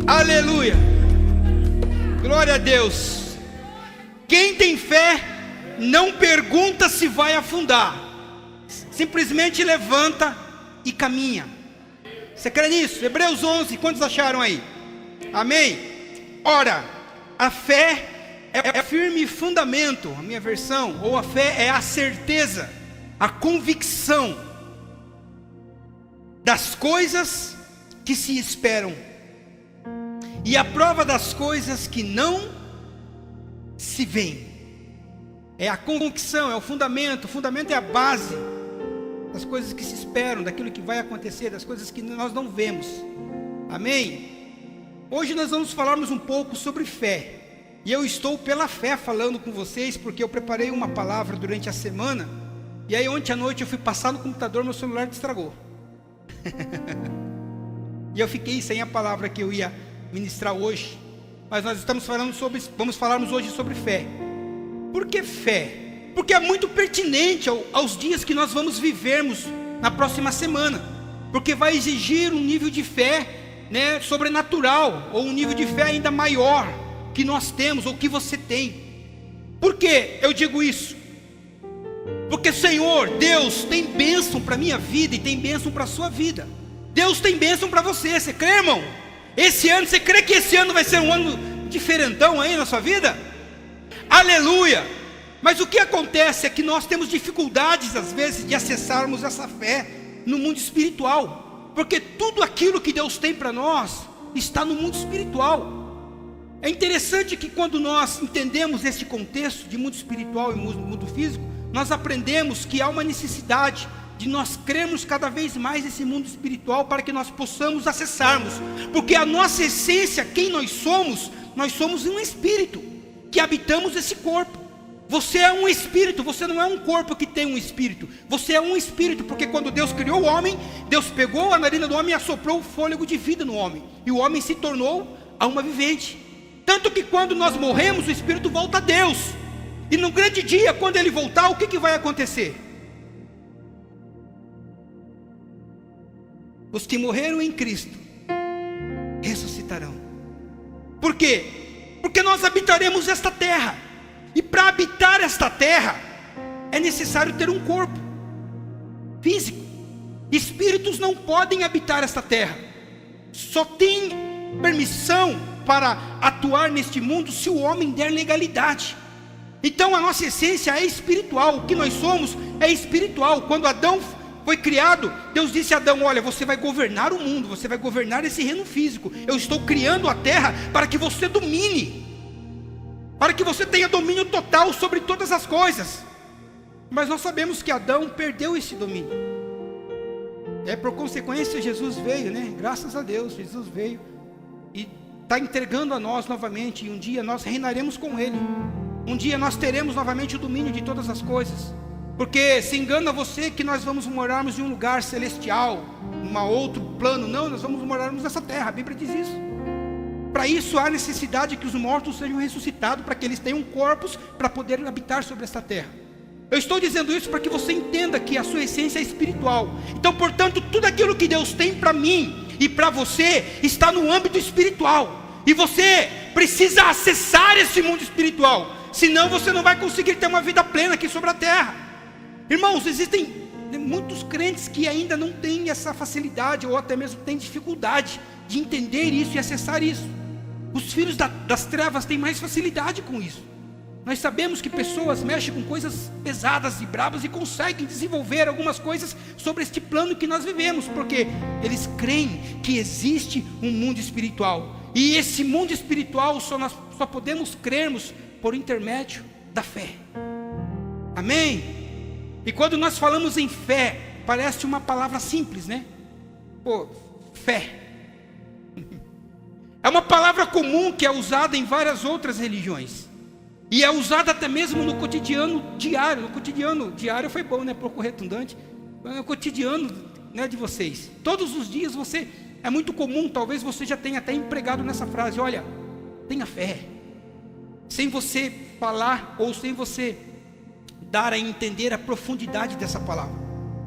Aleluia. Glória a Deus. Quem tem fé não pergunta se vai afundar, simplesmente levanta e caminha. Você crê nisso? Hebreus 11, quantos acharam aí? Amém? Ora, a fé é firme fundamento, a minha versão, ou a fé é a certeza, a convicção das coisas que se esperam e a prova das coisas que não se veem. É a convicção, é o fundamento é a base das coisas que se esperam, daquilo que vai acontecer, das coisas que nós não vemos. Amém? Hoje nós vamos falarmos um pouco sobre fé. E eu estou pela fé falando com vocês, porque eu preparei uma palavra durante a semana. E aí ontem à noite eu fui passar no computador, meu celular estragou. E eu fiquei sem a palavra que eu ia ministrar hoje. Mas nós vamos falarmos hoje sobre fé. Por que fé? Porque é muito pertinente aos dias que nós vamos vivermos na próxima semana. Porque vai exigir um nível de fé, sobrenatural, ou um nível de fé ainda maior que nós temos, ou que você tem. Por que eu digo isso? Porque Senhor, Deus tem bênção para a minha vida e tem bênção para a sua vida. Deus tem bênção para você, você crê, irmão? Esse ano, você crê que esse ano vai ser um ano diferentão aí na sua vida? Aleluia! Mas o que acontece é que nós temos dificuldades às vezes de acessarmos essa fé no mundo espiritual. Porque tudo aquilo que Deus tem para nós está no mundo espiritual. É interessante que quando nós entendemos esse contexto de mundo espiritual e mundo físico, nós aprendemos que há uma necessidade de nós crermos cada vez mais nesse mundo espiritual para que nós possamos acessarmos. Porque a nossa essência, quem nós somos um espírito que habitamos esse corpo. Você é um espírito, você não é um corpo que tem um espírito. Você é um espírito, porque quando Deus criou o homem, Deus pegou a narina do homem e assoprou o fôlego de vida no homem. E o homem se tornou alma vivente. Tanto que quando nós morremos, o espírito volta a Deus. E no grande dia, quando ele voltar, o que vai acontecer? Os que morreram em Cristo ressuscitarão. Por quê? Porque nós habitaremos esta terra. E para habitar esta terra é necessário ter um corpo físico. Espíritos não podem habitar esta terra. Só tem permissão para atuar neste mundo se o homem der legalidade. Então a nossa essência é espiritual. O que nós somos é espiritual. Quando Adão foi criado, Deus disse a Adão: olha, você vai governar o mundo, você vai governar esse reino físico. Eu estou criando a terra para que você domine, para que você tenha domínio total sobre todas as coisas. Mas nós sabemos que Adão perdeu esse domínio. Por consequência Jesus veio, Graças a Deus, Jesus veio e está entregando a nós novamente. E um dia nós reinaremos com Ele. Um dia nós teremos novamente o domínio de todas as coisas. Porque se engana você que nós vamos morarmos em um lugar celestial, em outro plano. Não, nós vamos morarmos nessa terra, a Bíblia diz isso. Para isso há necessidade que os mortos sejam ressuscitados, para que eles tenham corpos para poder habitar sobre esta terra. Eu estou dizendo isso para que você entenda que a sua essência é espiritual. Então, portanto, tudo aquilo que Deus tem para mim e para você está no âmbito espiritual. E você precisa acessar esse mundo espiritual, senão você não vai conseguir ter uma vida plena aqui sobre a terra. Irmãos, existem muitos crentes que ainda não têm essa facilidade, ou até mesmo têm dificuldade de entender isso e acessar isso. Os filhos das trevas têm mais facilidade com isso. Nós sabemos que pessoas mexem com coisas pesadas e bravas e conseguem desenvolver algumas coisas sobre este plano que nós vivemos, porque eles creem que existe um mundo espiritual. E esse mundo espiritual nós só podemos crermos por intermédio da fé. Amém? E quando nós falamos em fé, parece uma palavra simples, fé. É uma palavra comum que é usada em várias outras religiões. E é usada até mesmo no cotidiano diário. No cotidiano diário foi bom, pouco redundante. No cotidiano, de vocês. Todos os dias é muito comum, talvez você já tenha até empregado nessa frase: olha, tenha fé. Sem você falar ou sem você dar a entender a profundidade dessa palavra.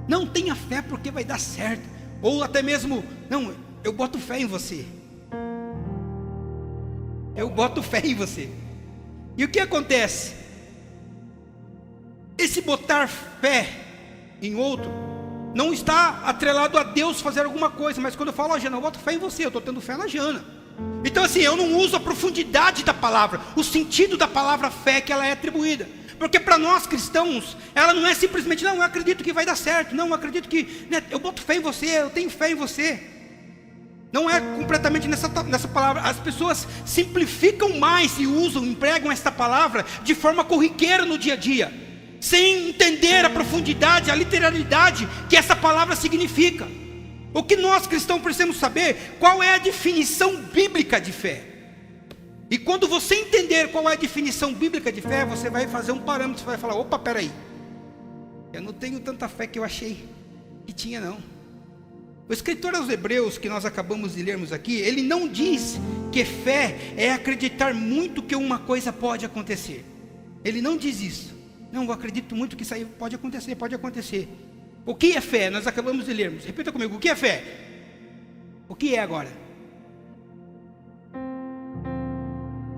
Não tenha fé porque vai dar certo. Ou até mesmo, não, eu boto fé em você. Eu boto fé em você. E o que acontece? Esse botar fé em outro não está atrelado a Deus fazer alguma coisa. Mas quando eu falo, Jana, eu boto fé em você, eu estou tendo fé na Jana. Então assim, eu não uso a profundidade da palavra, o sentido da palavra fé que ela é atribuída. Porque para nós cristãos, ela não é simplesmente, não, eu acredito que vai dar certo. Não, eu acredito que, né, eu boto fé em você, eu tenho fé em você. Não é completamente nessa palavra. As pessoas simplificam mais e usam, empregam esta palavra de forma corriqueira no dia a dia, sem entender a profundidade, a literalidade que essa palavra significa. O que nós cristãos precisamos saber, qual é a definição bíblica de fé. E quando você entender qual é a definição bíblica de fé, você vai fazer um parâmetro, você vai falar, opa, peraí, eu não tenho tanta fé que eu achei que tinha não. O escritor aos Hebreus, que nós acabamos de lermos aqui, ele não diz que fé é acreditar muito que uma coisa pode acontecer. Ele não diz isso. Não, eu acredito muito que isso aí pode acontecer, pode acontecer. O que é fé? Nós acabamos de lermos. Repita comigo, o que é fé? O que é agora?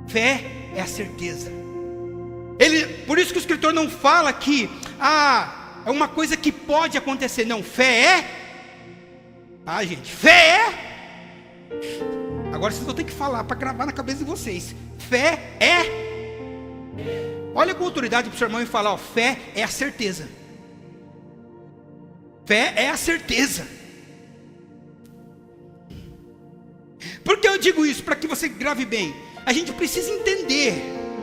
Fé é a certeza. Por isso que o escritor não fala que é uma coisa que pode acontecer. Não, fé é... gente, fé é... Agora vocês vão ter que falar para gravar na cabeça de vocês. Fé é... Olha com autoridade para o seu irmão e fala, fé é a certeza. Fé é a certeza. Por que eu digo isso? Para que você grave bem. A gente precisa entender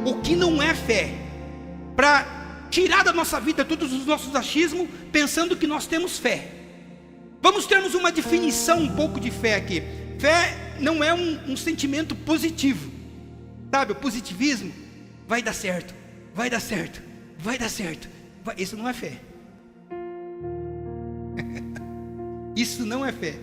o que não é fé, para tirar da nossa vida todos os nossos achismos, pensando que nós temos fé. Vamos termos uma definição um pouco de fé aqui. Fé não é um sentimento positivo. Sabe, o positivismo, vai dar certo, vai dar certo, vai dar certo. Isso não é fé. Isso não é fé.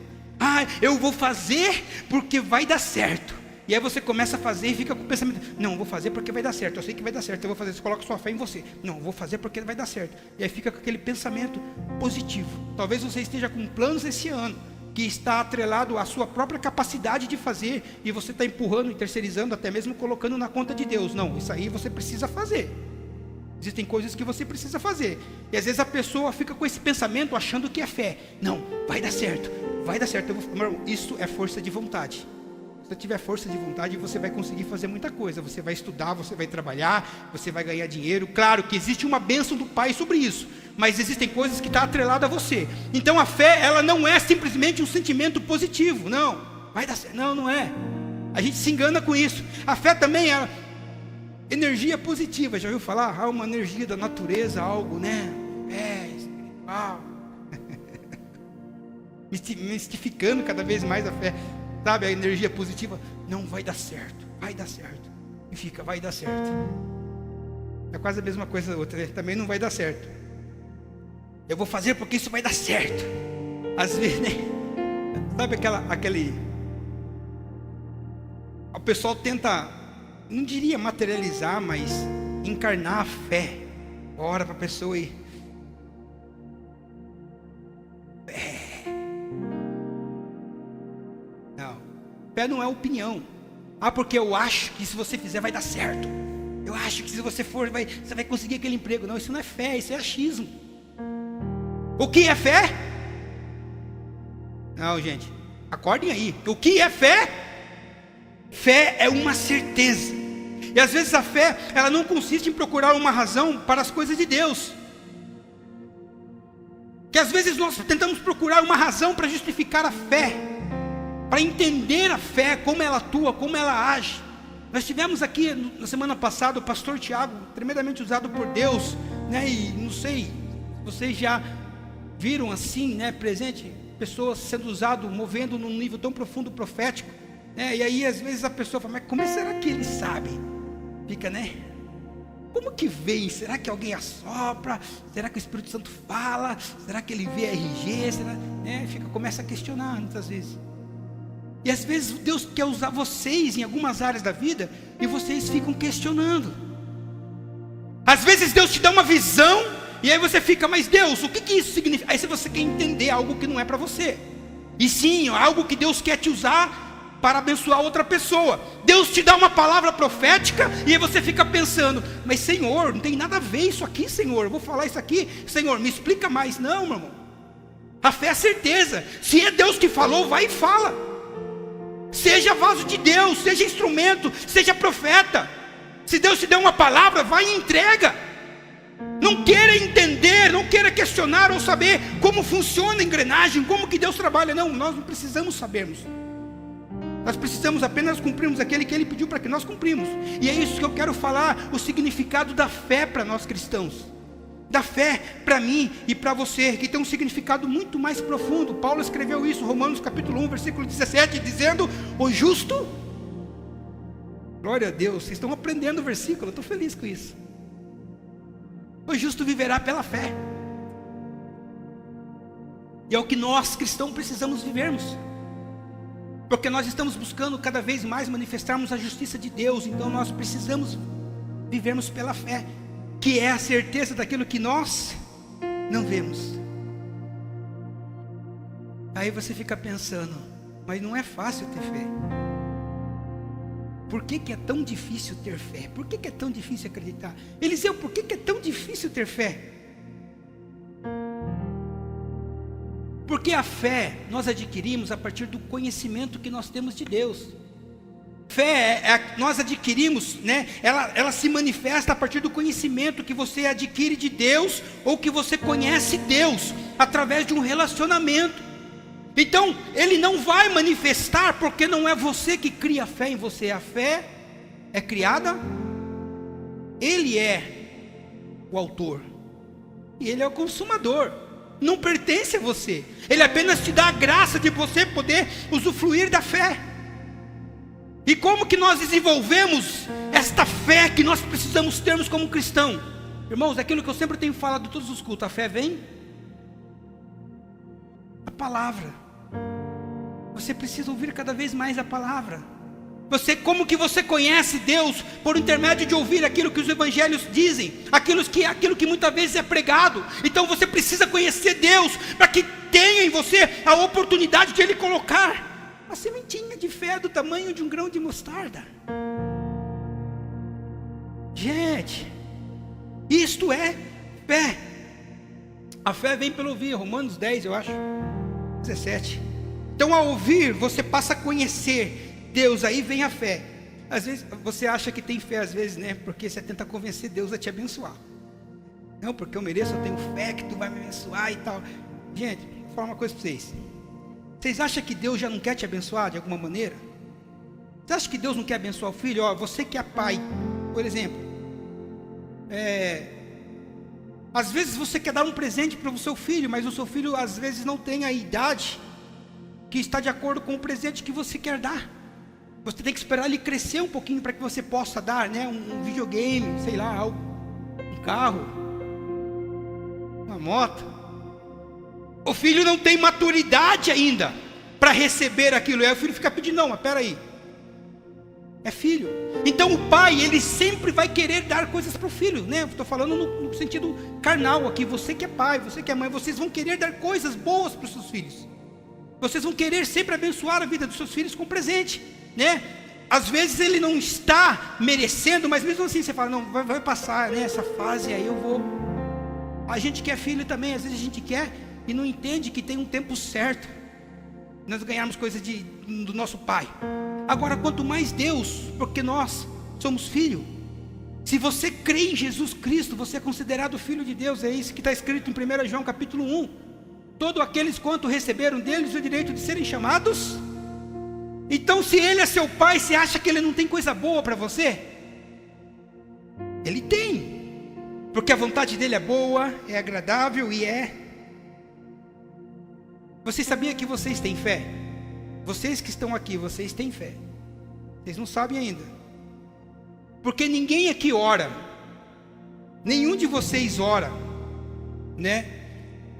Eu vou fazer porque vai dar certo. E aí você começa a fazer e fica com o pensamento, não, eu vou fazer porque vai dar certo, eu sei que vai dar certo, eu vou fazer, você coloca sua fé em você, não, eu vou fazer porque vai dar certo. E aí fica com aquele pensamento positivo. Talvez você esteja com planos esse ano, que está atrelado à sua própria capacidade de fazer, e você está empurrando e terceirizando, até mesmo colocando na conta de Deus. Não, isso aí você precisa fazer. Existem coisas que você precisa fazer. E às vezes a pessoa fica com esse pensamento achando que é fé. Não, vai dar certo, vai dar certo. Isso é força de vontade. Se você tiver força de vontade, você vai conseguir fazer muita coisa. Você vai estudar, você vai trabalhar, você vai ganhar dinheiro. Claro que existe uma bênção do Pai sobre isso, mas existem coisas que estão atreladas a você. Então a fé, ela não é simplesmente um sentimento positivo. Não, vai dar certo. Não, não é. A gente se engana com isso. A fé também é energia positiva. Já ouviu falar? Uma energia da natureza, algo, né? Espiritual. Mistificando cada vez mais a fé. Sabe, a energia positiva, não vai dar certo, vai dar certo. E fica, vai dar certo. É quase a mesma coisa da outra, né? Também não vai dar certo. Eu vou fazer porque isso vai dar certo. Às vezes, né? Sabe aquele... O pessoal tenta, não diria materializar, mas encarnar a fé. Ora para a pessoa e... Fé não é opinião. Porque eu acho que se você fizer vai dar certo. Eu acho que se você for, você vai conseguir aquele emprego. Não, isso não é fé, isso é achismo. O que é fé? Não, gente, acordem aí. O que é fé? Fé é uma certeza. E às vezes a fé, ela não consiste em procurar uma razão para as coisas de Deus. Que às vezes nós tentamos procurar uma razão para justificar a fé, para entender a fé, como ela atua, como ela age. Nós tivemos aqui na semana passada o pastor Tiago, tremendamente usado por Deus, né? E não sei, vocês já viram assim, né? Presente, pessoas sendo usado, movendo num nível tão profundo profético, né? E aí às vezes a pessoa fala, mas como será que ele sabe? Fica, né? Como que vem? Será que alguém assopra? Será que o Espírito Santo fala? Será que ele vê RG? Será, né? Começa a questionar muitas vezes. E às vezes Deus quer usar vocês em algumas áreas da vida e vocês ficam questionando. Às vezes Deus te dá uma visão e aí você fica, mas Deus, o que isso significa? Aí se você quer entender algo que não é para você, e sim, algo que Deus quer te usar para abençoar outra pessoa. Deus te dá uma palavra profética e aí você fica pensando: mas Senhor, não tem nada a ver isso aqui, Senhor, eu vou falar isso aqui, Senhor, me explica mais. Não, meu irmão, a fé é certeza. Se é Deus que falou, vai e fala. Seja vaso de Deus, seja instrumento, seja profeta. Se Deus te deu uma palavra, vai e entrega. Não queira entender, não queira questionar ou saber como funciona a engrenagem, como que Deus trabalha. Não, nós não precisamos sabermos. Nós precisamos apenas cumprirmos aquele que Ele pediu para que nós cumprimos. E é isso que eu quero falar, o significado da fé para nós cristãos. Da fé para mim e para você, que tem um significado muito mais profundo. Paulo escreveu isso, Romanos capítulo 1, versículo 17, dizendo: o justo, glória a Deus, vocês estão aprendendo o versículo, eu estou feliz com isso. O justo viverá pela fé. E é o que nós cristãos precisamos vivermos, porque nós estamos buscando cada vez mais manifestarmos a justiça de Deus. Então nós precisamos vivermos pela fé, que é a certeza daquilo que nós não vemos. Aí você fica pensando: mas não é fácil ter fé. Por que é tão difícil ter fé? Por que é tão difícil acreditar? Eliseu, por que é tão difícil ter fé? Porque a fé nós adquirimos a partir do conhecimento que nós temos de Deus. Fé nós adquirimos, né? Ela se manifesta a partir do conhecimento que você adquire de Deus, ou que você conhece Deus através de um relacionamento. Então, Ele não vai manifestar, porque não é você que cria a fé em você. A fé é criada, Ele é o autor e Ele é o consumador. Não pertence a você. Ele apenas te dá a graça de você poder usufruir da fé. E como que nós desenvolvemos esta fé que nós precisamos termos como cristão? Irmãos, é aquilo que eu sempre tenho falado em todos os cultos: a fé vem a palavra. Você precisa ouvir cada vez mais a palavra. Como que você conhece Deus? Por intermédio de ouvir aquilo que os evangelhos dizem, aquilo que muitas vezes é pregado. Então você precisa conhecer Deus, para que tenha em você a oportunidade de Ele colocar uma sementinha de fé do tamanho de um grão de mostarda. Gente, isto é fé. A fé vem pelo ouvir, Romanos 10, eu acho, 17. Então, ao ouvir, você passa a conhecer Deus, aí vem a fé. Às vezes, você acha que tem fé, às vezes, né? Porque você tenta convencer Deus a te abençoar. Não, porque eu mereço, eu tenho fé que tu vai me abençoar e tal. Gente, vou falar uma coisa para vocês. Vocês acham que Deus já não quer te abençoar de alguma maneira? Você acha que Deus não quer abençoar o filho? Ó, você que é pai, por exemplo. Às vezes você quer dar um presente para o seu filho, mas o seu filho às vezes não tem a idade que está de acordo com o presente que você quer dar. Você tem que esperar ele crescer um pouquinho para que você possa dar, né, um videogame, sei lá, algo, um carro, uma moto. O filho não tem maturidade ainda para receber aquilo. E aí o filho fica pedindo: não, mas peraí, é filho. Então o pai, ele sempre vai querer dar coisas para o filho, né? Estou falando no sentido carnal aqui. Você que é pai, você que é mãe, vocês vão querer dar coisas boas para os seus filhos. Vocês vão querer sempre abençoar a vida dos seus filhos com presente, né? Às vezes ele não está merecendo, mas mesmo assim você fala: não, vai passar, né, essa fase, aí eu vou. A gente quer filho também, às vezes a gente quer e não entende que tem um tempo certo nós ganharmos coisas do nosso pai. Agora, quanto mais Deus, porque nós somos filho. Se você crê em Jesus Cristo, você é considerado filho de Deus. É isso que está escrito em 1 João capítulo 1. Todos aqueles quanto receberam deles o direito de serem chamados. Então, se Ele é seu pai, você acha que Ele não tem coisa boa para você? Ele tem, porque a vontade dEle é boa, é agradável e é. Você sabia que vocês têm fé? Vocês que estão aqui, vocês têm fé. Vocês não sabem ainda, porque ninguém aqui ora, nenhum de vocês ora, né?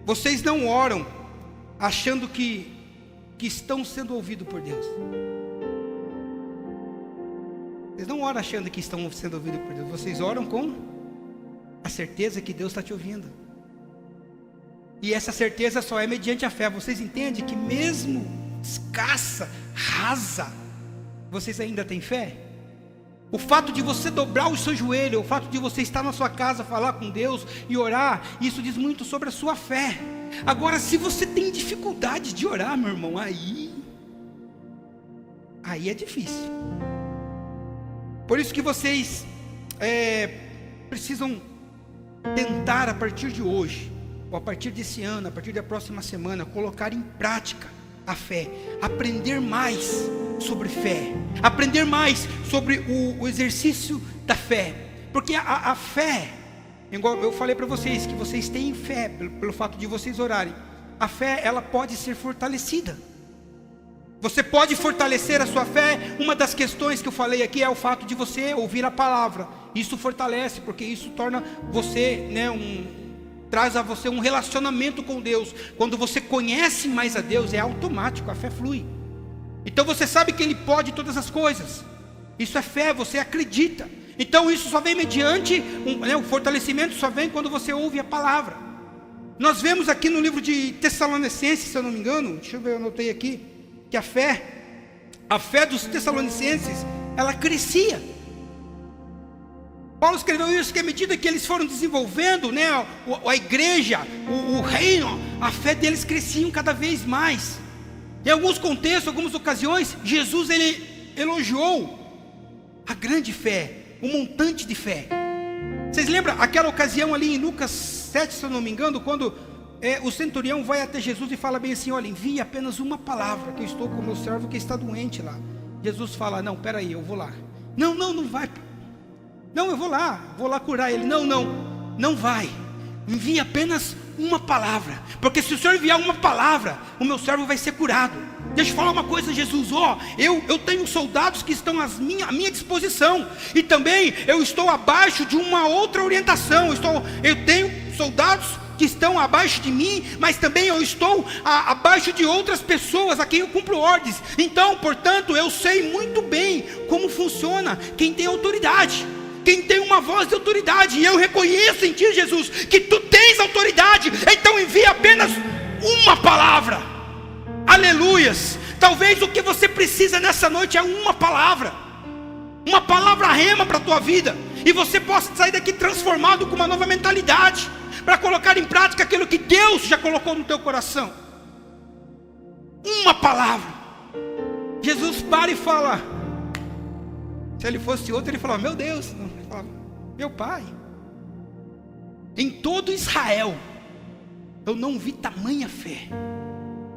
Vocês não oram achando que estão sendo ouvidos por Deus. Vocês não oram achando que estão sendo ouvidos por Deus. Vocês oram com a certeza que Deus está te ouvindo. E essa certeza só é mediante a fé. Vocês entendem que mesmo escassa, rasa, Vocês ainda têm fé? O fato de você dobrar o seu joelho, o fato de você estar na sua casa, falar com Deus e orar, isso diz muito sobre a sua fé. Agora, se você tem dificuldade de orar, meu irmão, aí é difícil. Por isso que vocês precisam tentar a partir de hoje, ou a partir desse ano, a partir da próxima semana, colocar em prática a fé, aprender mais sobre fé, aprender mais sobre o exercício da fé, porque a fé, igual eu falei para vocês, que vocês têm fé pelo fato de vocês orarem, a fé ela pode ser fortalecida. Você pode fortalecer a sua fé. Uma das questões que eu falei aqui é o fato de você ouvir a palavra. Isso fortalece, porque isso torna você, traz a você um relacionamento com Deus. Quando você conhece mais a Deus, é automático, a fé flui. Então você sabe que Ele pode todas as coisas. Isso é fé, você acredita. Então isso só vem mediante, o fortalecimento só vem quando você ouve a palavra. Nós vemos aqui no livro de Tessalonicenses, se eu não me engano, deixa eu ver, eu anotei aqui, que a fé dos Tessalonicenses, ela crescia. Paulo escreveu isso, que à medida que eles foram desenvolvendo, a igreja, o reino, a fé deles crescia cada vez mais. Em alguns contextos, algumas ocasiões, Jesus ele elogiou a grande fé, o montante de fé. Vocês lembram aquela ocasião ali em Lucas 7, se eu não me engano, quando o centurião vai até Jesus e fala bem assim: olha, envie apenas uma palavra, que eu estou com o meu servo que está doente lá. Jesus fala: não, peraí, eu vou lá. Não vai. Não, eu vou lá curar ele. Não vai. Envie apenas uma palavra, porque se o Senhor enviar uma palavra, o meu servo vai ser curado. Deixa eu falar uma coisa, Jesus, eu tenho soldados que estão à minha disposição, e também eu estou abaixo de uma outra orientação. Eu tenho soldados que estão abaixo de mim, mas também eu estou abaixo de outras pessoas a quem eu cumpro ordens. Então, portanto, eu sei muito bem como funciona quem tem autoridade, quem tem uma voz de autoridade, e eu reconheço em ti, Jesus, que tu tens autoridade. Então envia apenas uma palavra. Aleluias. Talvez o que você precisa nessa noite é uma palavra rema para a tua vida, e você possa sair daqui transformado com uma nova mentalidade, para colocar em prática aquilo que Deus já colocou no teu coração. Uma palavra. Jesus para e fala, se ele fosse outro, ele falava: meu Deus. Não, ele falava: meu Pai, em todo Israel eu não vi tamanha fé,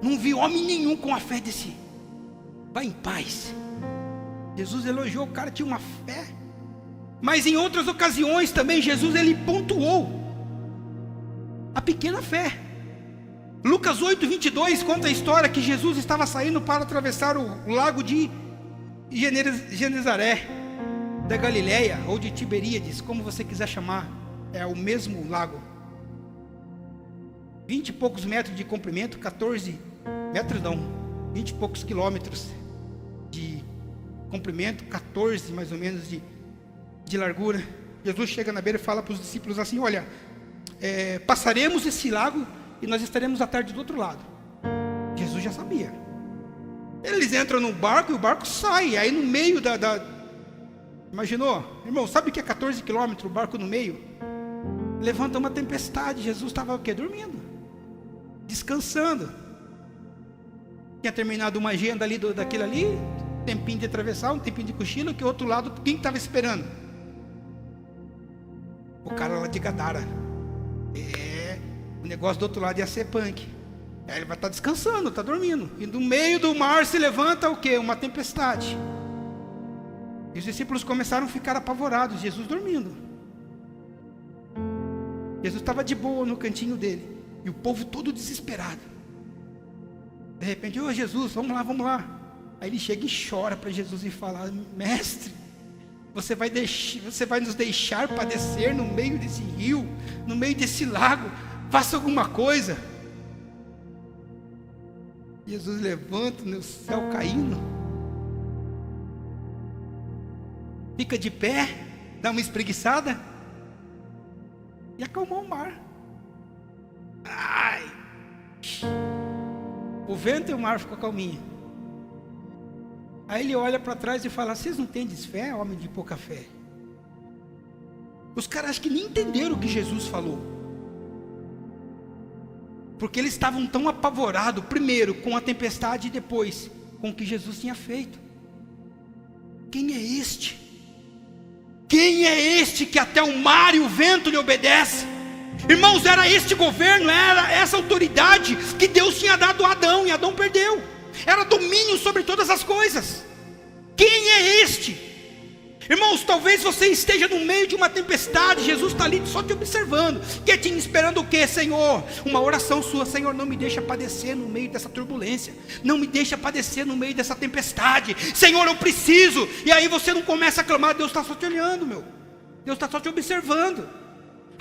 não vi homem nenhum com a fé desse. Vai em paz. Jesus elogiou o cara, tinha uma fé. Mas em outras ocasiões também Jesus ele pontuou a pequena fé. Lucas 8:22 conta a história que Jesus estava saindo para atravessar o lago de Genezaré da Galileia, ou de Tiberíades, como você quiser chamar, é o mesmo lago. 20 e poucos metros de comprimento, 20 e poucos quilômetros de comprimento, 14 mais ou menos de largura. Jesus chega na beira e fala para os discípulos assim: olha, passaremos esse lago e nós estaremos à tarde do outro lado. Jesus já sabia. Eles entram no barco e o barco sai. Aí no meio imaginou? Irmão, sabe o que é 14 quilômetros, o barco no meio? Levanta uma tempestade. Jesus estava o quê? Dormindo, descansando. Tinha terminado uma agenda ali daquilo ali, um tempinho de atravessar, um tempinho de cochilo, que o outro lado, quem estava esperando? O cara lá de Gadara. O negócio do outro lado ia ser punk. Aí ele vai estar descansando, está dormindo. E no meio do mar se levanta o quê? Uma tempestade. E os discípulos começaram a ficar apavorados. Jesus dormindo. Jesus estava de boa no cantinho dele. E o povo todo desesperado. De repente: ô Jesus, vamos lá. Aí ele chega e chora para Jesus e fala: mestre, você vai nos deixar padecer no meio desse rio, no meio desse lago? Faça alguma coisa. Jesus levanta, o céu caindo, fica de pé, dá uma espreguiçada e acalmou o mar. O vento e o mar ficou calminho. Aí ele olha para trás e fala: vocês não tendes fé, homem de pouca fé? Os caras acho que nem entenderam o que Jesus falou, porque eles estavam tão apavorados, primeiro com a tempestade e depois com o que Jesus tinha feito. Quem é este? Quem é este que até o mar e o vento lhe obedecem? Irmãos, era este governo, era essa autoridade que Deus tinha dado a Adão, e Adão perdeu. Era domínio sobre todas as coisas. Quem é este? Irmãos, talvez você esteja no meio de uma tempestade, Jesus está ali só te observando, quietinho, esperando o que, Senhor? Uma oração sua: Senhor, não me deixa padecer no meio dessa turbulência, não me deixa padecer no meio dessa tempestade, Senhor, eu preciso. E aí você não começa a clamar, Deus está só te olhando, meu. Deus está só te observando.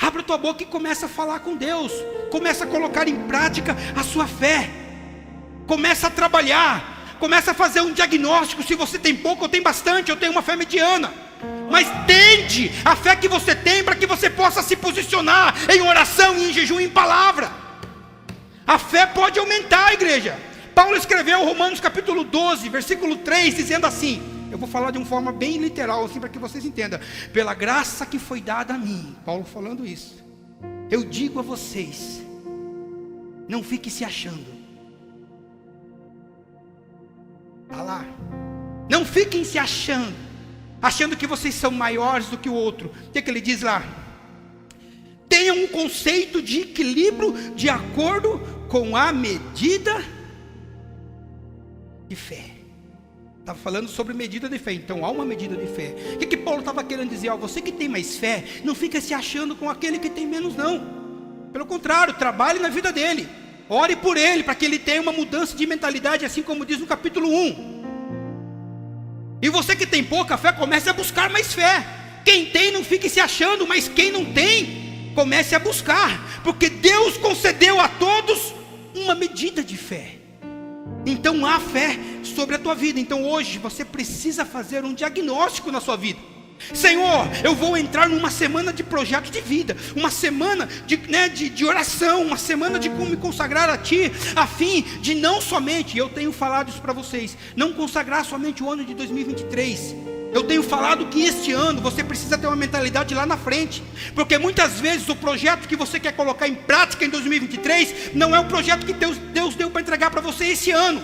Abre a tua boca e começa a falar com Deus, começa a colocar em prática a sua fé, começa a trabalhar, começa a fazer um diagnóstico, se você tem pouco ou tem bastante. Eu tenho uma fé mediana, mas tende a fé que você tem para que você possa se posicionar em oração, em jejum, em palavra. A fé pode aumentar, igreja. Paulo escreveu Romanos capítulo 12, versículo 3, dizendo assim, eu vou falar de uma forma bem literal, assim, para que vocês entendam: pela graça que foi dada a mim, Paulo falando isso, eu digo a vocês, não fique se achando. Está lá. Não fiquem se achando que vocês são maiores do que o outro. O que ele diz lá? Tenham um conceito de equilíbrio de acordo com a medida de fé. Estava falando sobre medida de fé, então há uma medida de fé. O que Paulo estava querendo dizer? Você que tem mais fé, não fica se achando com aquele que tem menos, não. Pelo contrário, trabalhe na vida dele. Ore por ele, para que ele tenha uma mudança de mentalidade, assim como diz no capítulo 1. E você que tem pouca fé, comece a buscar mais fé. Quem tem, não fique se achando, mas quem não tem, comece a buscar, porque Deus concedeu a todos uma medida de fé. Então há fé sobre a tua vida. Então hoje você precisa fazer um diagnóstico na sua vida. Senhor, eu vou entrar numa semana de projeto de vida, uma semana de oração, uma semana de como me consagrar a Ti, a fim de não somente, eu tenho falado isso para vocês, não consagrar somente o ano de 2023. Eu tenho falado que este ano você precisa ter uma mentalidade lá na frente, porque muitas vezes o projeto que você quer colocar em prática em 2023 não é o projeto que Deus deu para entregar para você esse ano.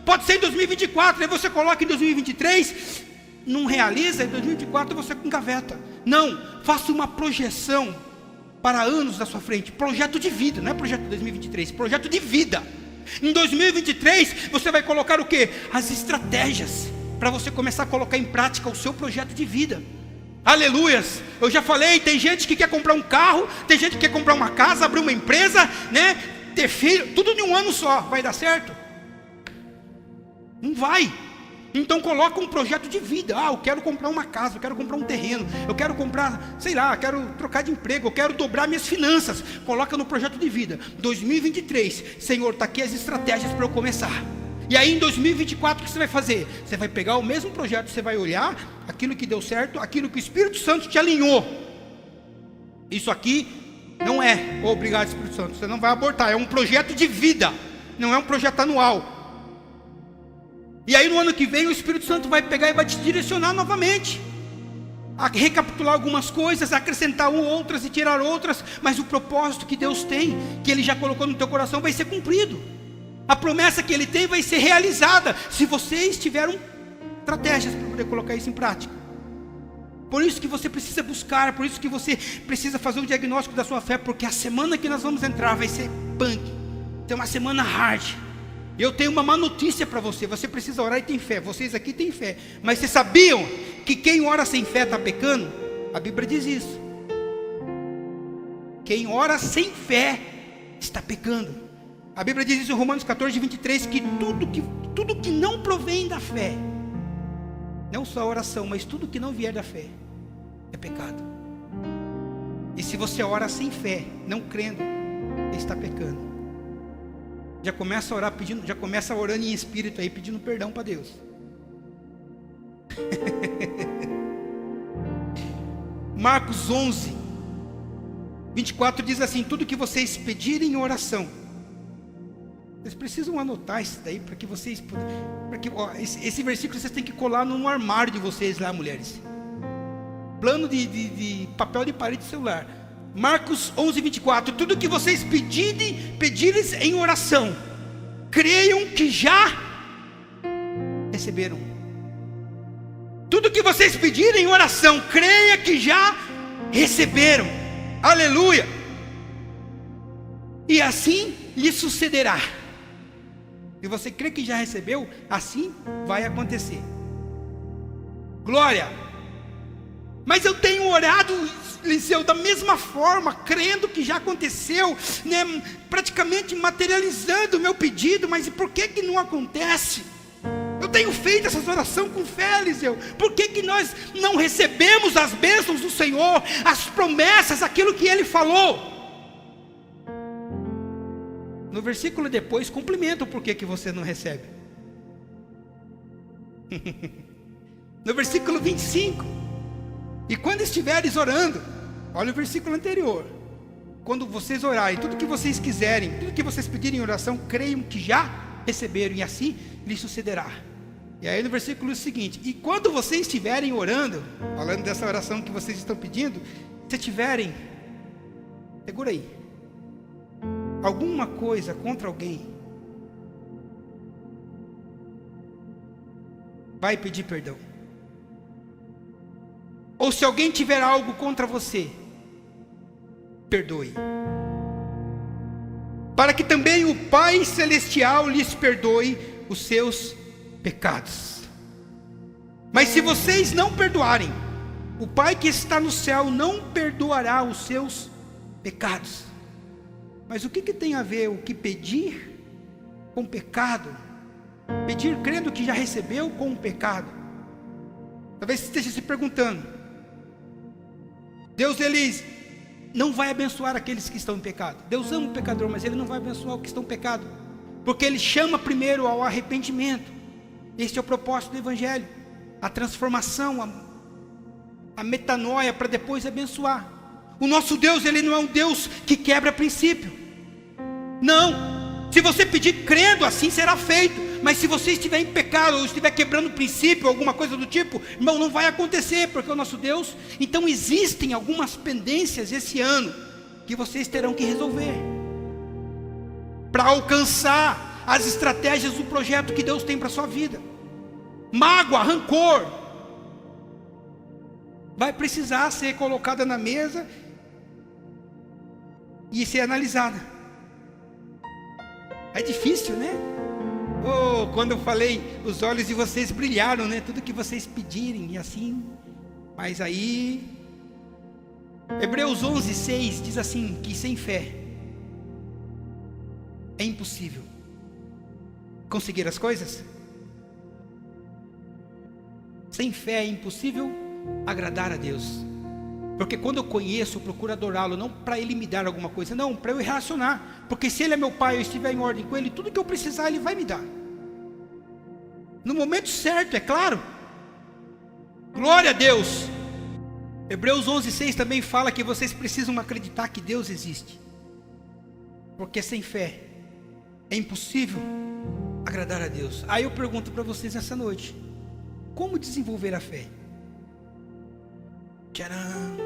Pode ser em 2024, aí você coloca em 2023, não realiza, em 2024 você engaveta. Não, faça uma projeção para anos da sua frente. Projeto de vida, não é projeto de 2023, projeto de vida. Em 2023 você vai colocar o que? As estratégias para você começar a colocar em prática o seu projeto de vida. Aleluias. Eu já falei, tem gente que quer comprar um carro, tem gente que quer comprar uma casa, abrir uma empresa, ter filho, tudo em um ano só. Vai dar certo? Não vai. Então coloca um projeto de vida. Eu quero comprar uma casa, eu quero comprar um terreno, eu quero comprar, sei lá, eu quero trocar de emprego, eu quero dobrar minhas finanças. Coloca no projeto de vida. 2023, Senhor, está aqui as estratégias para eu começar. E aí em 2024 o que você vai fazer? Você vai pegar o mesmo projeto, você vai olhar aquilo que deu certo, aquilo que o Espírito Santo te alinhou. Isso aqui não é, obrigado Espírito Santo, você não vai abortar, é um projeto de vida, não é um projeto anual. E aí no ano que vem o Espírito Santo vai pegar e vai te direcionar novamente, a recapitular algumas coisas, a acrescentar outras e tirar outras, mas o propósito que Deus tem, que Ele já colocou no teu coração, vai ser cumprido. A promessa que Ele tem vai ser realizada, se vocês tiverem estratégias para poder colocar isso em prática. Por isso que você precisa buscar, por isso que você precisa fazer um diagnóstico da sua fé, porque a semana que nós vamos entrar vai ser punk, tem uma semana hard. Eu tenho uma má notícia para você, você precisa orar e tem fé, vocês aqui têm fé, mas vocês sabiam que quem ora sem fé está pecando? A Bíblia diz isso. Quem ora sem fé está pecando. A Bíblia diz isso em Romanos 14, 23, que tudo que não provém da fé, não só a oração, mas tudo que não vier da fé, é pecado. E se você ora sem fé, não crendo, está pecando. Já começa a orar pedindo, já começa orando em espírito aí, pedindo perdão para Deus. Marcos 11, 24 diz assim: tudo que vocês pedirem em oração, Vocês precisam anotar isso daí para que vocês, esse versículo vocês têm que colar no armário de vocês lá, mulheres. Plano de papel de parede de celular. Marcos 11:24. Tudo que vocês pedirem em oração, creiam que já receberam. Tudo que vocês pedirem em oração, creia que já receberam. Aleluia. E assim lhe sucederá. Se você crê que já recebeu, assim vai acontecer. Glória. Mas eu tenho orado, Eliseu, da mesma forma, crendo que já aconteceu, né, praticamente materializando o meu pedido, mas por que não acontece? Eu tenho feito essa oração com fé, Eliseu. Por que nós não recebemos as bênçãos do Senhor, as promessas, aquilo que Ele falou? No versículo depois, cumprimenta o porquê que você não recebe. No versículo 25. E quando estiveres orando, olha o versículo anterior. Quando vocês orarem, tudo que vocês quiserem, tudo que vocês pedirem em oração, creiam que já receberam, e assim lhes sucederá. E aí no versículo seguinte: e quando vocês estiverem orando, falando dessa oração que vocês estão pedindo, se tiverem, segura aí, alguma coisa contra alguém, vai pedir perdão. Ou se alguém tiver algo contra você, perdoe, para que também o Pai Celestial lhes perdoe os seus pecados. Mas se vocês não perdoarem, o Pai que está no céu não perdoará os seus pecados. Mas o que tem a ver o que pedir com pecado? Pedir crendo que já recebeu com o pecado? Talvez você esteja se perguntando: Deus, Ele não vai abençoar aqueles que estão em pecado. Deus ama o pecador, mas Ele não vai abençoar os que estão em pecado, porque Ele chama primeiro ao arrependimento. Este é o propósito do Evangelho, a transformação, a metanoia, para depois abençoar. O nosso Deus, Ele não é um Deus que quebra princípio. Não, se você pedir crendo, assim será feito. Mas se você estiver em pecado, ou estiver quebrando princípio, alguma coisa do tipo, irmão, não vai acontecer, porque o nosso Deus... Então existem algumas pendências esse ano, que vocês terão que resolver, para alcançar as estratégias do projeto que Deus tem para a sua vida. Mágoa, rancor, vai precisar ser colocada na mesa e ser analisada. É difícil, né? Oh, quando eu falei, os olhos de vocês brilharam, né? Tudo que vocês pedirem, e assim. Mas aí, Hebreus 11:6 diz assim, que sem fé é impossível conseguir as coisas. Sem fé é impossível agradar a Deus. Porque quando eu conheço, eu procuro adorá-lo, não para Ele me dar alguma coisa, não, para eu relacionar. Porque se Ele é meu Pai, eu estiver em ordem com Ele, tudo que eu precisar, Ele vai me dar. No momento certo, é claro. Glória a Deus. Hebreus 11:6 também fala que vocês precisam acreditar que Deus existe. Porque sem fé é impossível agradar a Deus. Aí eu pergunto para vocês essa noite: como desenvolver a fé? Tcharam!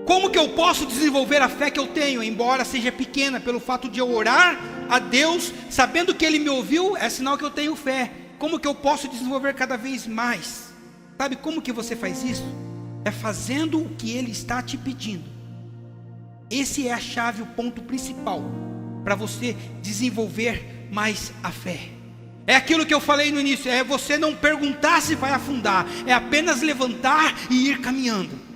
Como que eu posso desenvolver a fé que eu tenho, embora seja pequena, pelo fato de eu orar a Deus, sabendo que Ele me ouviu, é sinal que eu tenho fé. Como que eu posso desenvolver cada vez mais? Sabe como que você faz isso? É fazendo o que Ele está te pedindo. Esse é a chave, o ponto principal, para você desenvolver mais a fé. É aquilo que eu falei no início, é você não perguntar se vai afundar, é apenas levantar e ir caminhando.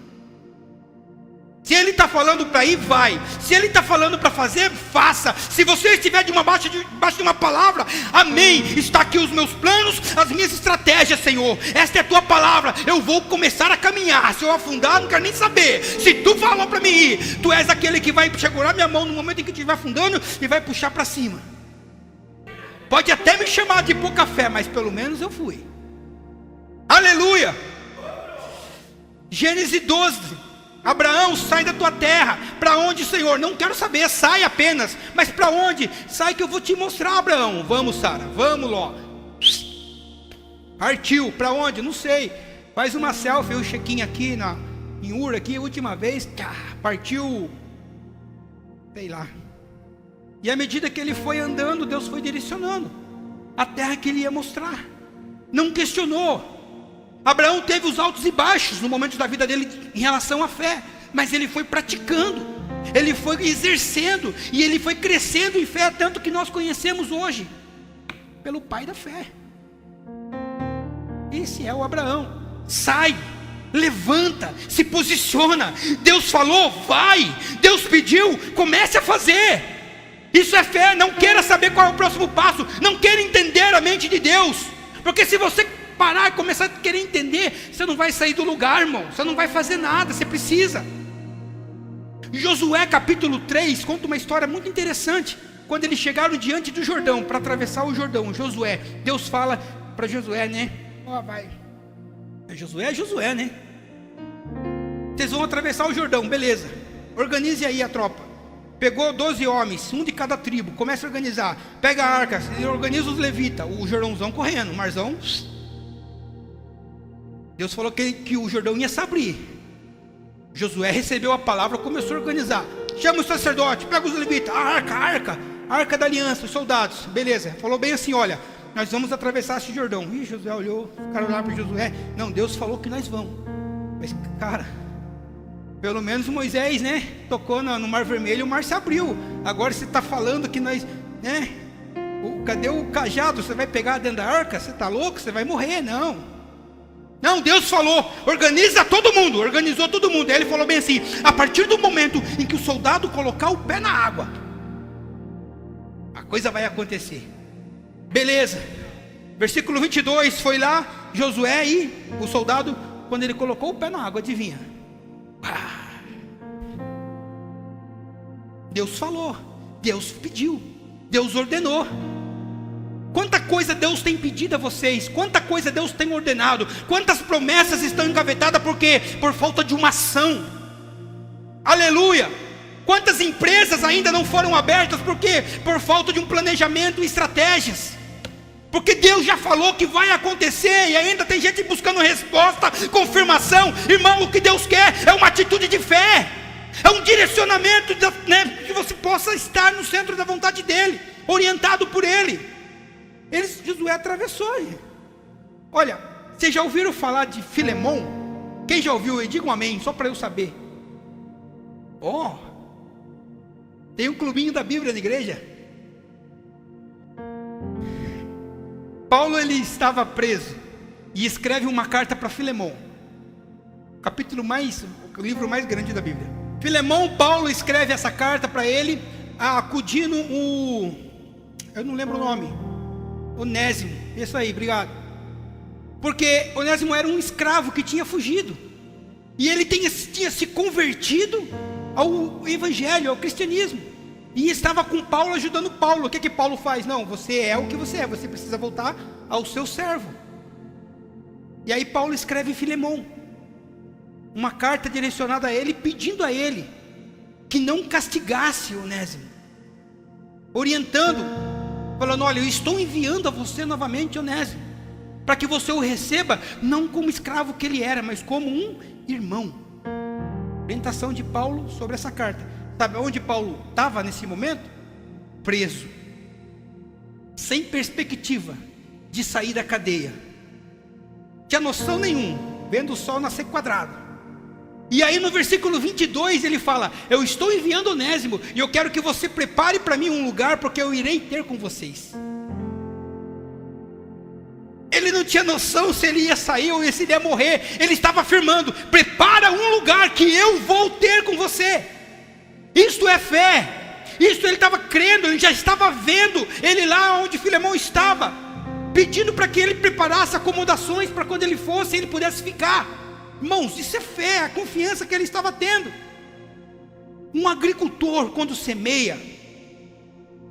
Se Ele está falando para ir, vai. Se Ele está falando para fazer, faça. Se você estiver debaixo de uma palavra, amém, está aqui os meus planos, as minhas estratégias, Senhor, esta é a tua palavra, eu vou começar a caminhar. Se eu afundar, não quero nem saber. Se tu falou para mim ir, tu és aquele que vai segurar minha mão no momento em que estiver afundando e vai puxar para cima. Pode até me chamar de pouca fé, mas pelo menos eu fui. Aleluia. Gênesis 12, Abraão, sai da tua terra. Para onde, Senhor? Não quero saber, sai apenas. Mas para onde? Sai que eu vou te mostrar, Abraão. Vamos, Sara, vamos, Ló. Partiu, para onde? Não sei. Faz uma selfie, o check-in aqui em Ur, aqui, última vez. Partiu, sei lá. E à medida que ele foi andando, Deus foi direcionando a terra que ele ia mostrar. Não questionou. Abraão teve os altos e baixos no momento da vida dele em relação à fé, mas ele foi praticando, ele foi exercendo, e ele foi crescendo em fé, tanto que nós conhecemos hoje pelo pai da fé. Esse é o Abraão. Sai, levanta, se posiciona. Deus falou, vai. Deus pediu, comece a fazer. Isso é fé. Não queira saber qual é o próximo passo, não queira entender a mente de Deus, porque se você parar e começar a querer entender, você não vai sair do lugar, irmão. Você não vai fazer nada, você precisa. Josué capítulo 3 conta uma história muito interessante. Quando eles chegaram diante do Jordão, para atravessar o Jordão, Josué, Deus fala para Josué, né? Ó, vai. Josué, né? Vocês vão atravessar o Jordão, beleza. Organize aí a tropa. Pegou 12 homens, um de cada tribo. Começa a organizar. Pega a arca, organiza os levitas. O Jordãozão correndo, o marzão. Deus falou que o Jordão ia se abrir. Josué recebeu a palavra, começou a organizar. Chama o sacerdote, pega os levitas, a arca da aliança, os soldados. Beleza, falou bem assim, olha, nós vamos atravessar esse Jordão. Ih, Josué olhou, o cara olhava para Josué. Não, Deus falou que nós vamos. Mas, cara, pelo menos Moisés, né, tocou no Mar Vermelho, o mar se abriu. Agora você está falando que nós, né, cadê o cajado? Você vai pegar dentro da arca? Você está louco? Você vai morrer, não. Não, Deus falou, organiza todo mundo, organizou todo mundo. Aí ele falou bem assim, a partir do momento em que o soldado colocar o pé na água, a coisa vai acontecer. Beleza, versículo 22, foi lá, Josué e o soldado, quando ele colocou o pé na água, adivinha? Deus falou, Deus pediu, Deus ordenou. Quanta coisa Deus tem pedido a vocês, quanta coisa Deus tem ordenado, quantas promessas estão engavetadas, por quê? Por falta de uma ação. Aleluia. Quantas empresas ainda não foram abertas, por quê? Por falta de um planejamento e estratégias. Porque Deus já falou que vai acontecer, e ainda tem gente buscando resposta, confirmação. Irmão, o que Deus quer é uma atitude de fé, é um direcionamento, né, que você possa estar no centro da vontade dEle, orientado por Ele. Josué atravessou. Olha, vocês já ouviram falar de Filemon? Quem já ouviu? Diga um amém, só para eu saber. Tem um clubinho da Bíblia na igreja. Paulo, ele estava preso e escreve uma carta para Filemon, o livro mais grande da Bíblia. Filemon, Paulo escreve essa carta para ele, acudindo eu não lembro o nome, Onésimo, isso aí, obrigado. Porque Onésimo era um escravo que tinha fugido, e ele tinha se convertido ao evangelho, ao cristianismo, e estava com Paulo, ajudando Paulo. O que Paulo faz? Não, você é o que você é, você precisa voltar ao seu servo. E aí Paulo escreve em Filemon uma carta direcionada a ele, pedindo a ele que não castigasse Onésimo, orientando, falando, olha, eu estou enviando a você novamente Onésimo, para que você o receba, não como escravo que ele era, mas como um irmão. Orientação de Paulo sobre essa carta. Sabe onde Paulo estava nesse momento? Preso, sem perspectiva de sair da cadeia, tinha noção nenhuma, vendo o sol nascer quadrado. E aí no versículo 22 ele fala, eu estou enviando Onésimo, e eu quero que você prepare para mim um lugar, porque eu irei ter com vocês. Ele não tinha noção se ele ia sair ou se ele ia morrer. Ele estava afirmando, prepara um lugar que eu vou ter com você. Isto é fé. Isso ele estava crendo, ele já estava vendo ele lá onde Filemon estava, pedindo para que ele preparasse acomodações para quando ele fosse, ele pudesse ficar. Irmãos, isso é fé, a confiança que ele estava tendo. Um agricultor, quando semeia,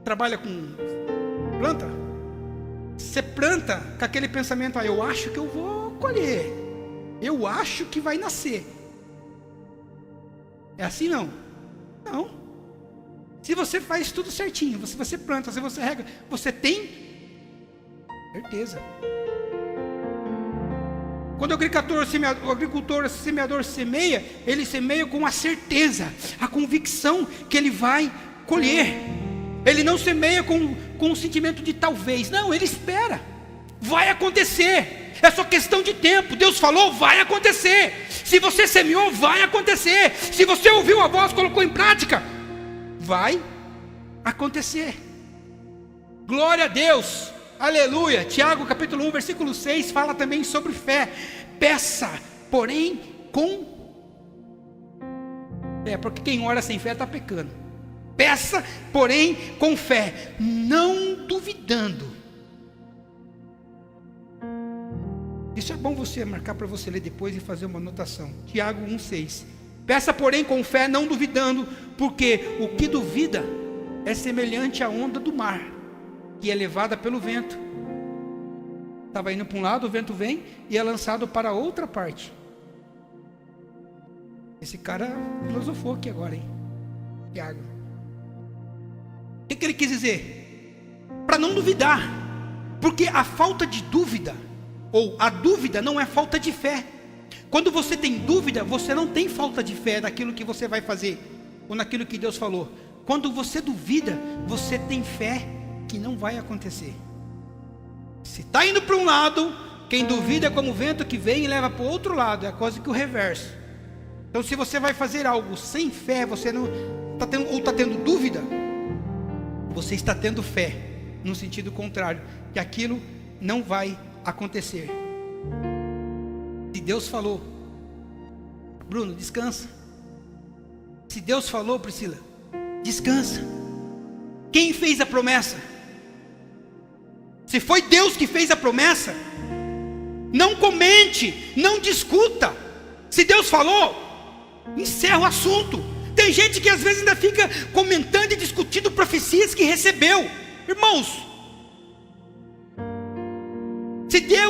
trabalha com planta, você planta com aquele pensamento, eu acho que eu vou colher, eu acho que vai nascer. É assim não? Não. Se você faz tudo certinho, se você planta, se você rega, você tem certeza. Quando o agricultor, o semeador semeia, ele semeia com a certeza, a convicção que ele vai colher. Ele não semeia com um sentimento de talvez, não, ele espera, vai acontecer, é só questão de tempo. Deus falou, vai acontecer. Se você semeou, vai acontecer. Se você ouviu a voz, colocou em prática, vai acontecer. Glória a Deus, aleluia. Tiago capítulo 1 versículo 6 fala também sobre fé. Peça, porém com fé, porque quem ora sem fé está pecando. Peça, porém com fé, não duvidando. Isso é bom você marcar para você ler depois e fazer uma anotação. Tiago 1,6. Peça, porém com fé, não duvidando, porque o que duvida é semelhante à onda do mar, que é levada pelo vento. Estava indo para um lado, o vento vem e é lançado para outra parte. Esse cara filosofou aqui agora, hein? Tiago. O que ele quis dizer? Para não duvidar, porque a falta de dúvida, ou a dúvida não é falta de fé. Quando você tem dúvida, você não tem falta de fé naquilo que você vai fazer, ou naquilo que Deus falou. Quando você duvida, você tem fé que não vai acontecer. Se está indo para um lado, quem duvida é como o vento que vem e leva para o outro lado, é quase que o reverso. Então se você vai fazer algo sem fé, você não está tendo, ou está tendo dúvida, você está tendo fé, no sentido contrário, que aquilo não vai acontecer. Se Deus falou, Bruno, descansa. Se Deus falou, Priscila, descansa. Quem fez a promessa? Se foi Deus que fez a promessa, não comente, não discuta. Se Deus falou, encerra o assunto. Tem gente que às vezes ainda fica comentando e discutindo profecias que recebeu. Irmãos,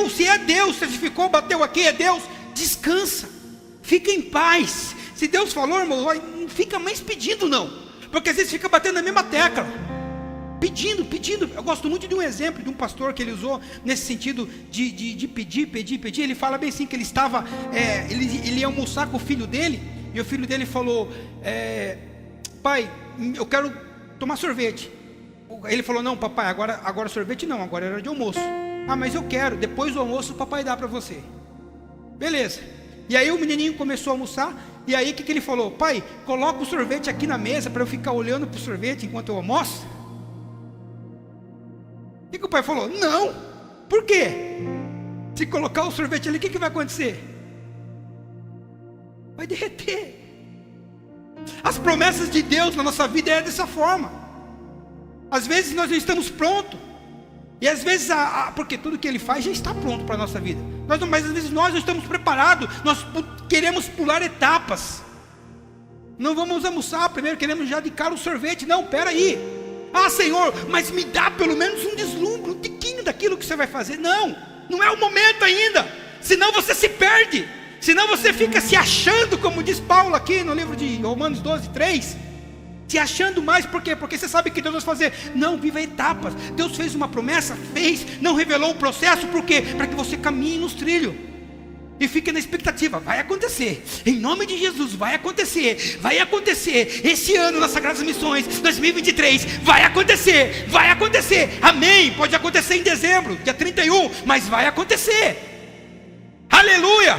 se é Deus, certificou, bateu aqui, é Deus, descansa, fica em paz. Se Deus falou, irmão, não fica mais pedindo não, porque às vezes fica batendo na mesma tecla, pedindo. Eu gosto muito de um exemplo de um pastor que ele usou nesse sentido de pedir. Ele fala bem assim, que ele estava, ele ia almoçar com o filho dele, e o filho dele falou, pai, eu quero tomar sorvete. Ele falou, não papai, agora sorvete não, agora era de almoço. Ah, mas eu quero, depois do almoço o papai dá para você. Beleza. E aí o menininho começou a almoçar, e aí o que ele falou? Pai, coloca o sorvete aqui na mesa para eu ficar olhando para o sorvete enquanto eu almoço. O que o pai falou? Não. Por quê? Se colocar o sorvete ali, o que vai acontecer? Vai derreter. As promessas de Deus na nossa vida é dessa forma. Às vezes nós não estamos prontos. E às vezes, porque tudo que Ele faz já está pronto para a nossa vida. Mas às vezes nós não estamos preparados. Nós queremos pular etapas. Não vamos almoçar primeiro, queremos já de cara o sorvete. Não, peraí. Ah, Senhor, mas me dá pelo menos um deslumbre, um tiquinho daquilo que você vai fazer. Não é o momento ainda. Senão você se perde. Senão você fica se achando, como diz Paulo aqui no livro de Romanos 12:3. Se achando mais, por quê? Porque você sabe que Deus vai fazer. Não, viva etapas. Deus fez uma promessa, não revelou o processo, por quê? Para que você caminhe nos trilhos e fique na expectativa. Vai acontecer, em nome de Jesus, vai acontecer. Esse ano nas Sagradas Missões 2023, vai acontecer, amém. Pode acontecer em dezembro, dia 31, mas vai acontecer. Aleluia,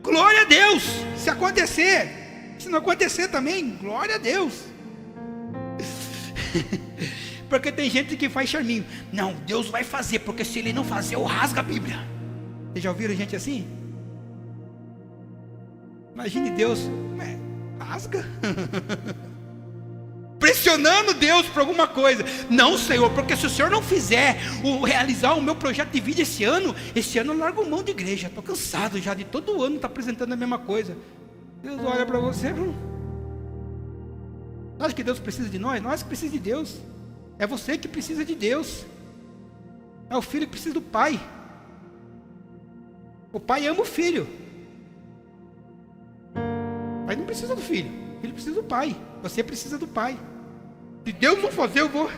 glória a Deus. Se acontecer, se não acontecer também, glória a Deus. Porque tem gente que faz charminho. Não, Deus vai fazer, porque se Ele não fazer, eu rasgo a Bíblia. Vocês já ouviram gente assim? Imagine Deus, rasga. Pressionando Deus por alguma coisa. Não, Senhor, porque se o Senhor não fizer realizar o meu projeto de vida esse ano eu largo mão de igreja. Estou cansado já de todo ano estar apresentando a mesma coisa. Deus olha para você, nós que Deus precisa de nós que precisamos de Deus. É você que precisa de Deus. É o filho que precisa do pai. O pai ama o filho. O pai não precisa do filho. O filho precisa do pai. Você precisa do pai. Se Deus não fazer, eu vou.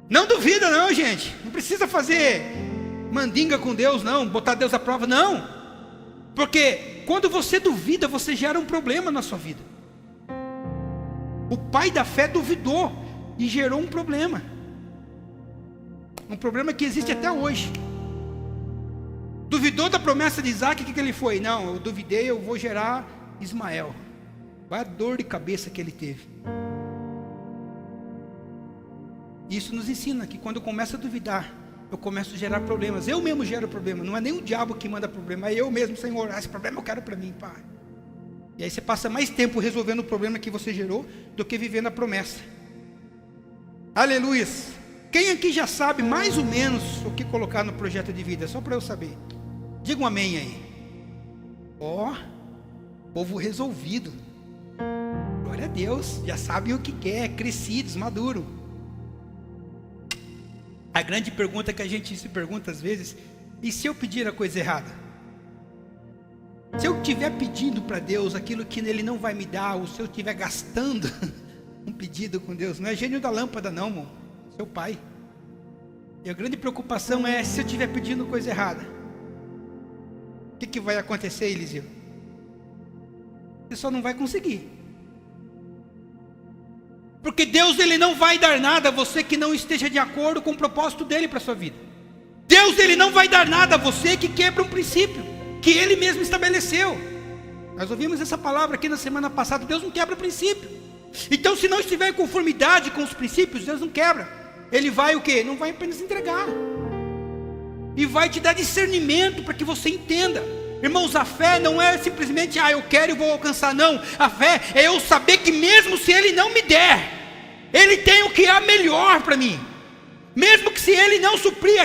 Não duvida não, gente. Não precisa fazer mandinga com Deus, não. Botar Deus à prova, não. Porque quando você duvida, você gera um problema na sua vida. O pai da fé duvidou e gerou um problema. Um problema que existe até hoje. Duvidou da promessa de Isaac, o que ele foi? Não, eu duvidei, eu vou gerar Ismael. Olha a dor de cabeça que ele teve. Isso nos ensina que quando eu começo a duvidar, eu começo a gerar problemas. Eu mesmo gero problema. Não é nem o diabo que manda problema, é eu mesmo, Senhor. Esse problema eu quero para mim, Pai. E aí você passa mais tempo resolvendo o problema que você gerou do que vivendo a promessa. Aleluia. Quem aqui já sabe mais ou menos o que colocar no projeto de vida? Só para eu saber. Diga um amém aí. Ó, povo resolvido. Glória a Deus. Já sabem o que quer, crescidos, maduros. A grande pergunta que a gente se pergunta às vezes: e se eu pedir a coisa errada? Se eu estiver pedindo para Deus aquilo que Ele não vai me dar, ou se eu estiver gastando um pedido com Deus, não é gênio da lâmpada não, irmão. Seu pai. E a grande preocupação é: se eu estiver pedindo coisa errada, o que vai acontecer, Eliseu? Você só não vai conseguir. Porque Deus, Ele não vai dar nada a você que não esteja de acordo com o propósito dEle para a sua vida. Deus, Ele não vai dar nada a você que quebra um princípio que Ele mesmo estabeleceu. Nós ouvimos essa palavra aqui na semana passada. Deus não quebra princípio. Então, se não estiver em conformidade com os princípios, Deus não quebra. Ele vai o quê? Não vai apenas entregar. E vai te dar discernimento para que você entenda. Irmãos, a fé não é simplesmente, eu quero e vou alcançar, não. A fé é eu saber que mesmo se Ele não me der, Ele tem o que há melhor para mim. Mesmo que se Ele não suprir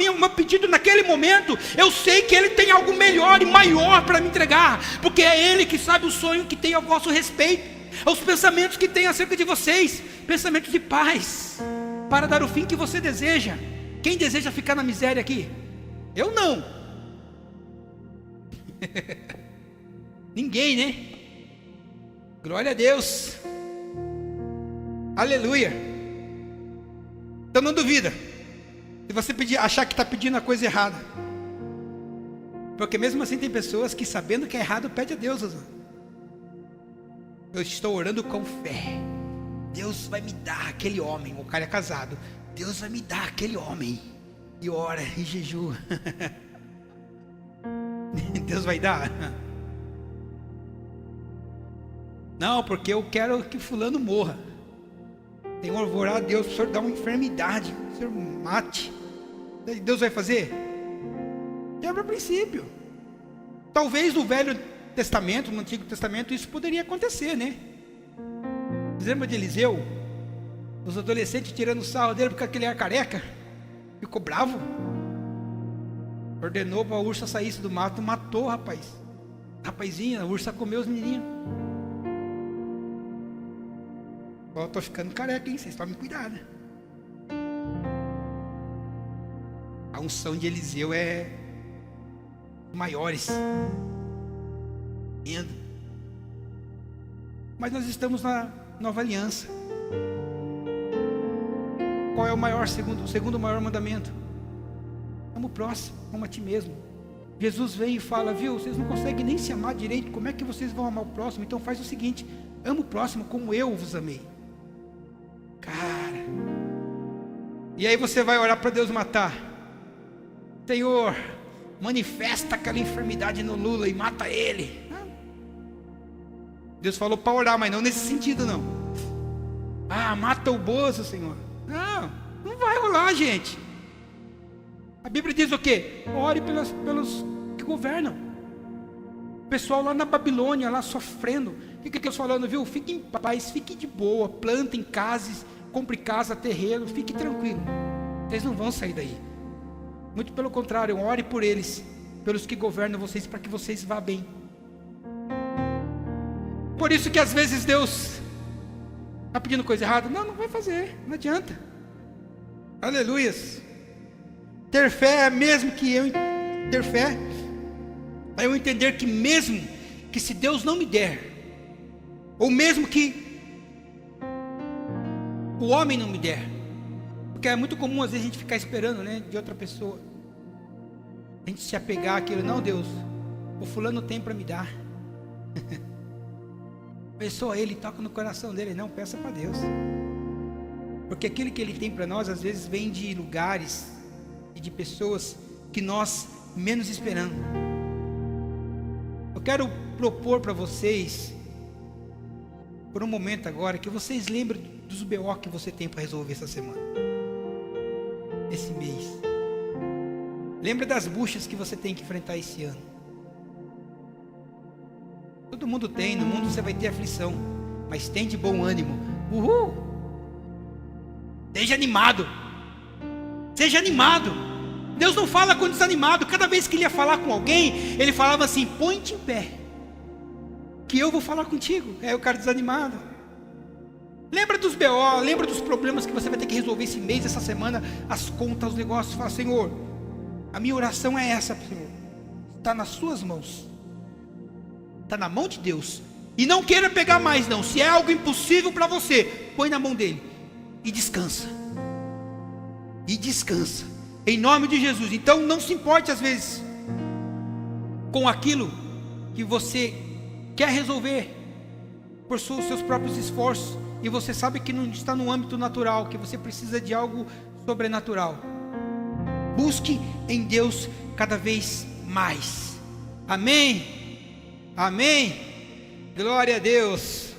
o meu pedido naquele momento, eu sei que Ele tem algo melhor e maior para me entregar. Porque é Ele que sabe o sonho que tem a vosso respeito, os pensamentos que tem acerca de vocês, pensamentos de paz, para dar o fim que você deseja. Quem deseja ficar na miséria aqui? Eu não. Ninguém, né? Glória a Deus. Aleluia. Então não duvida. Se você achar que está pedindo a coisa errada, porque mesmo assim tem pessoas que, sabendo que é errado, pede a Deus. Eu estou orando com fé. Deus vai me dar aquele homem. O cara é casado. Deus vai me dar aquele homem. E ora e jejua. Deus vai dar? Não, porque eu quero que fulano morra. Senhor, vou orar a Deus para o Senhor dar uma enfermidade, o Senhor mate. Deus vai fazer? Quebra o princípio. Talvez no Velho Testamento, no Antigo Testamento, isso poderia acontecer, né? Lembra de Eliseu? Os adolescentes tirando sarro dele porque aquele era careca. Ficou bravo. Ordenou para a ursa saísse do mato, matou o rapaz. Rapazinha, a ursa comeu os menininhos. Ó, estou ficando careca, hein? Vocês tomem cuidado. A unção de Eliseu é maiores. Mas nós estamos na nova aliança. Qual é o segundo maior mandamento? Ama o próximo, ama a ti mesmo. Jesus vem e fala: viu, vocês não conseguem nem se amar direito, como é que vocês vão amar o próximo? Então faz o seguinte: ama o próximo como eu vos amei. Cara, e aí você vai orar para Deus matar. Senhor, manifesta aquela enfermidade no Lula e mata ele. Deus falou para orar, mas não nesse sentido não. Mata o Bozo, Senhor. Não vai rolar, gente. A Bíblia diz o quê? Ore pelos que governam. O pessoal lá na Babilônia, lá sofrendo. O que Deus falando, viu? Fique em paz, fique de boa, plantem casas, compre casa, terreno, fique tranquilo. Vocês não vão sair daí. Muito pelo contrário, ore por eles, pelos que governam vocês, para que vocês vá bem. Por isso que às vezes Deus está pedindo coisa errada. Não vai fazer, não adianta. Aleluias. Ter fé é mesmo que eu ter fé, é eu entender que mesmo que se Deus não me der, ou mesmo que o homem não me der, porque é muito comum às vezes a gente ficar esperando, né, de outra pessoa, a gente se apegar àquilo. Não, Deus, o fulano tem para me dar. Pensou ele, toca no coração dele. Não, peça para Deus, porque aquilo que Ele tem para nós às vezes vem de lugares e de pessoas que nós menos esperamos. Eu quero propor para vocês, por um momento agora, que vocês lembrem dos BO que você tem para resolver essa semana, esse mês. Lembra das buchas que você tem que enfrentar esse ano. Todo mundo tem, no mundo você vai ter aflição, mas tem de bom ânimo. Uhul! Seja animado. Seja animado. Deus não fala com desanimado. Cada vez que Ele ia falar com alguém, Ele falava assim: põe-te em pé, que eu vou falar contigo. É o cara desanimado. Lembra dos BO, lembra dos problemas que você vai ter que resolver esse mês, essa semana, as contas, os negócios. Fala: Senhor, a minha oração é essa, Senhor. Está nas suas mãos. Está na mão de Deus. E não queira pegar mais não. Se é algo impossível para você, põe na mão dele e descansa. E descansa, em nome de Jesus. Então não se importe às vezes com aquilo que você quer resolver por seus próprios esforços, e você sabe que não está no âmbito natural, que você precisa de algo sobrenatural. Busque em Deus cada vez mais. Amém? Amém? Glória a Deus.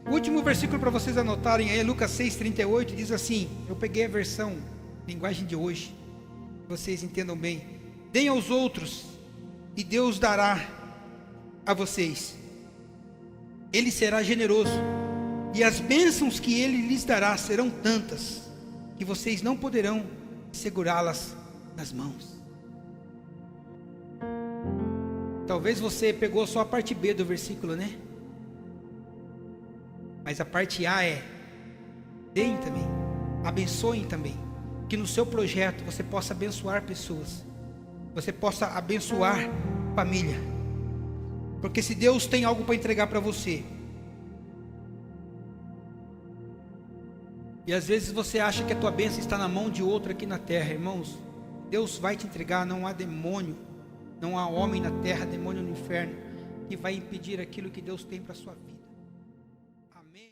O último versículo para vocês anotarem aí é Lucas 6,38, diz assim, eu peguei a versão linguagem de hoje, vocês entendam bem: deem aos outros e Deus dará a vocês. Ele será generoso, e as bênçãos que Ele lhes dará serão tantas, que vocês não poderão segurá-las nas mãos. Talvez você pegou só a parte B do versículo, né? Mas a parte A é: deem também, abençoem também. Que no seu projeto você possa abençoar pessoas, você possa abençoar família. Porque se Deus tem algo para entregar para você, e às vezes você acha que a tua bênção está na mão de outro aqui na terra, irmãos, Deus vai te entregar. Não há demônio, não há homem na terra, demônio no inferno, que vai impedir aquilo que Deus tem para a sua vida.